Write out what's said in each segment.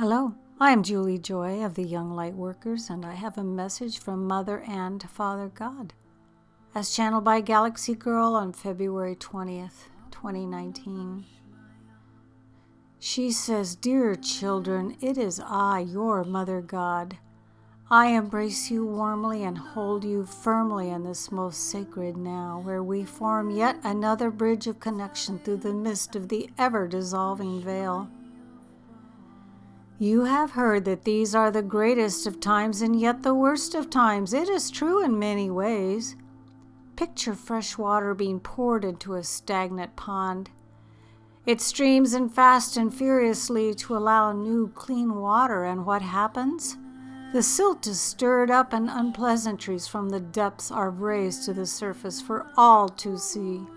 Hello, I am Julie Joy of the Young Lightworkers, and I have a message from Mother and Father God, as channeled by galaxygirl on February 20th, 2019. She says, "Dear children, it is I, your Mother God. I embrace you warmly and hold you firmly in this most sacred now, where we form yet another bridge of connection through the mist of the ever-dissolving veil. You have heard that these are the greatest of times and yet the worst of times. It is true in many ways. Picture fresh water being poured into a stagnant pond. It streams in fast and furiously to allow new clean water, and what happens? The silt is stirred up and unpleasantries from the depths are raised to the surface for all to see.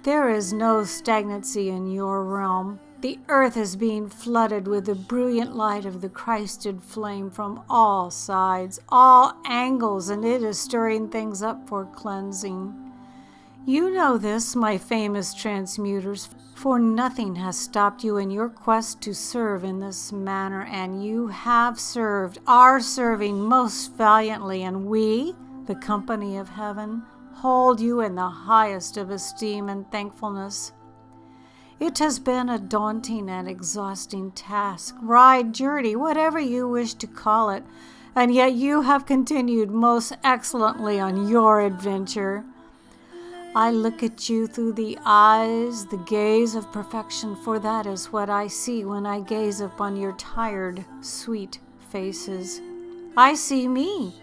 There is no stagnancy in your realm. The earth is being flooded with the brilliant light of the Christed flame from all sides, all angles, and it is stirring things up for cleansing. You know this, my famous transmuters, for nothing has stopped you in your quest to serve in this manner, and you have served, are serving most valiantly, and we, the company of heaven, hold you in the highest of esteem and thankfulness. It has been a daunting and exhausting task, ride, journey, whatever you wish to call it, and yet you have continued most excellently on your adventure. I look at you through the eyes, the gaze of perfection, for that is what I see when I gaze upon your tired, sweet faces. I see me.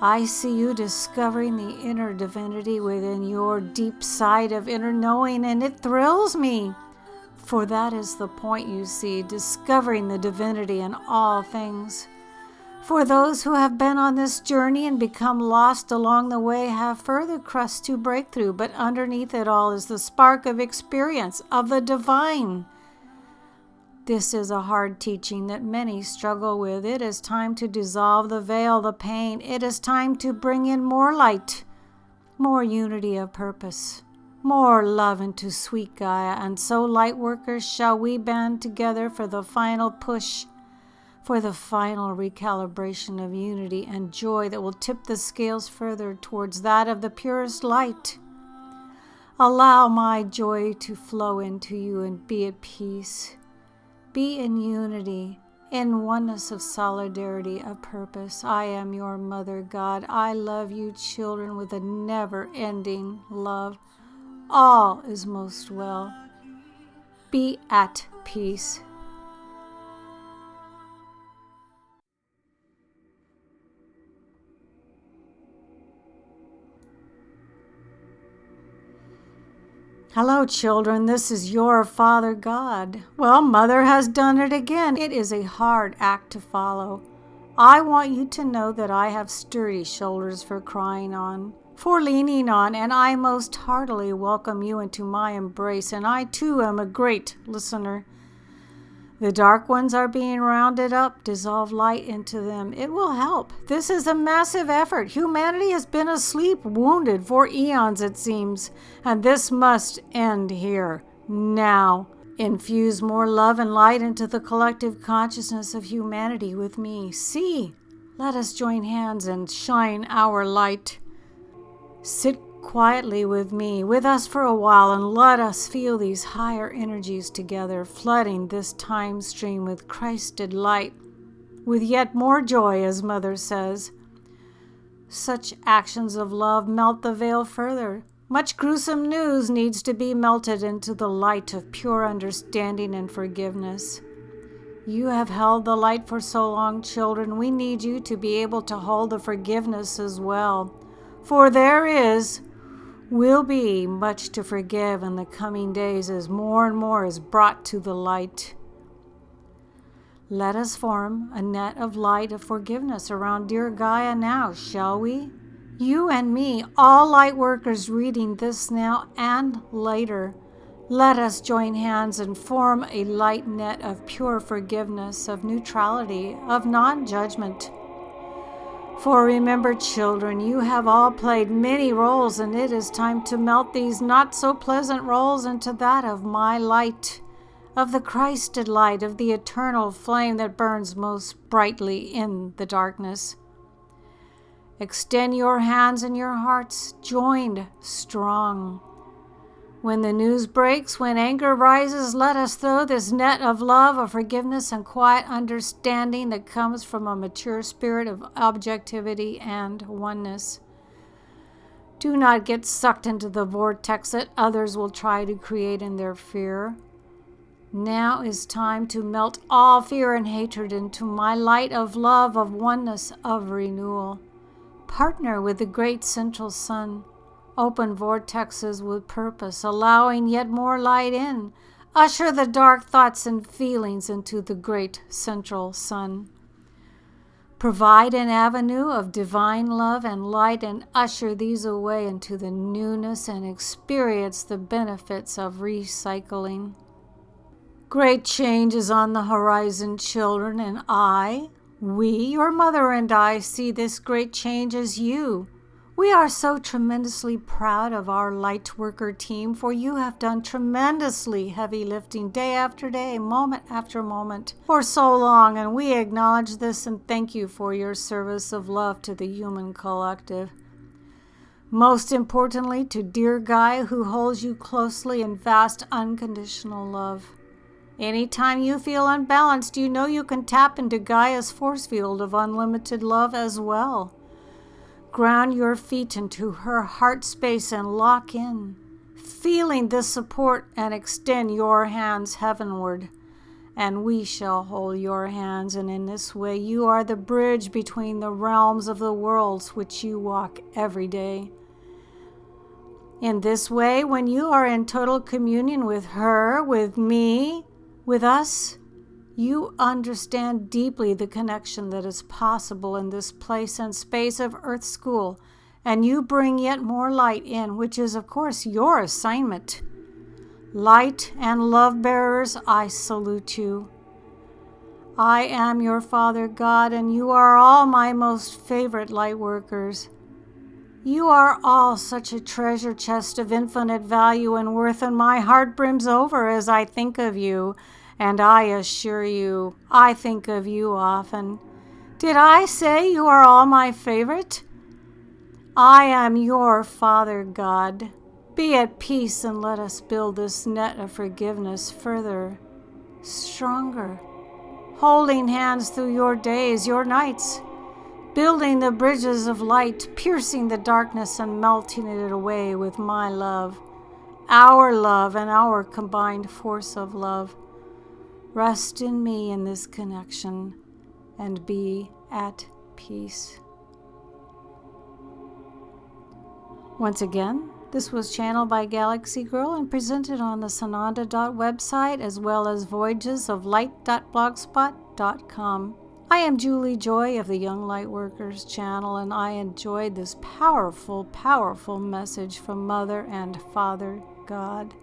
I see you discovering the inner divinity within your deep side of inner knowing, and it thrills me. For that is the point, you see, discovering the divinity in all things. For those who have been on this journey and become lost along the way have further crust to break through, but underneath it all is the spark of experience of the divine. This is a hard teaching that many struggle with. It is time to dissolve the veil, the pain. It is time to bring in more light, more unity of purpose, more love into sweet Gaia. And so, Lightworkers, shall we band together for the final push, for the final recalibration of unity and joy that will tip the scales further towards that of the purest light. Allow my joy to flow into you and be at peace. Be in unity, in oneness of solidarity of purpose. I am your Mother God. I love you, children, with a never-ending love. All is most well. Be at peace. Hello, children. This is your Father God. Well, Mother has done it again. It is a hard act to follow. I want you to know that I have sturdy shoulders for crying on, for leaning on, and I most heartily welcome you into my embrace, and I too am a great listener. The dark ones are being rounded up. Dissolve light into them. It will help. This is a massive effort. Humanity has been asleep, wounded for eons, it seems, and this must end here, now. Infuse more love and light into the collective consciousness of humanity with me. See, let us join hands and shine our light. Sit quietly with me, with us for a while, and let us feel these higher energies together, flooding this time stream with Christed light, with yet more joy, as Mother says. Such actions of love melt the veil further. Much gruesome news needs to be melted into the light of pure understanding and forgiveness. You have held the light for so long, children. We need you to be able to hold the forgiveness as well. For will be much to forgive in the coming days as more and more is brought to the light. Let us form a net of light of forgiveness around dear Gaia now, shall we? You and me, all Lightworkers reading this now and later. Let us join hands and form a light net of pure forgiveness, of neutrality, of non-judgment. For remember, children, you have all played many roles, and it is time to melt these not-so-pleasant roles into that of my light, of the Christed light, of the eternal flame that burns most brightly in the darkness. Extend your hands and your hearts, joined strong. When the news breaks, when anger rises, let us throw this net of love, of forgiveness, and quiet understanding that comes from a mature spirit of objectivity and oneness. Do not get sucked into the vortex that others will try to create in their fear. Now is time to melt all fear and hatred into my light of love, of oneness, of renewal. Partner with the great central sun. Open vortexes with purpose, allowing yet more light in. Usher the dark thoughts and feelings into the great central sun. Provide an avenue of divine love and light and usher these away into the newness and experience the benefits of recycling. Great change is on the horizon, children, and we, your mother and I, see this great change as you. We are so tremendously proud of our Lightworker team, for you have done tremendously heavy lifting day after day, moment after moment, for so long, and we acknowledge this and thank you for your service of love to the human collective. Most importantly, to dear Gaia, who holds you closely in vast unconditional love. Anytime you feel unbalanced, you know you can tap into Gaia's force field of unlimited love as well. Ground your feet into her heart space and lock in, feeling this support, and extend your hands heavenward. And we shall hold your hands, and in this way you are the bridge between the realms of the worlds which you walk every day. In this way, when you are in total communion with her, with me, with us, you understand deeply the connection that is possible in this place and space of Earth School, and you bring yet more light in, which is, of course, your assignment. Light and love bearers, I salute you. I am your Father God, and you are all my most favorite Lightworkers. You are all such a treasure chest of infinite value and worth, and my heart brims over as I think of you. And I assure you, I think of you often. Did I say you are all my favorite? I am your Father God. Be at peace and let us build this net of forgiveness further, stronger, holding hands through your days, your nights, building the bridges of light, piercing the darkness and melting it away with my love, our love and our combined force of love. Rest in me in this connection and be at peace. Once again, this was channeled by galaxygirl and presented on the Sananda.website as well as voyagesoflight.blogspot.com. I am Julie Joy of the Young Lightworkers channel, and I enjoyed this powerful, powerful message from Mother and Father God.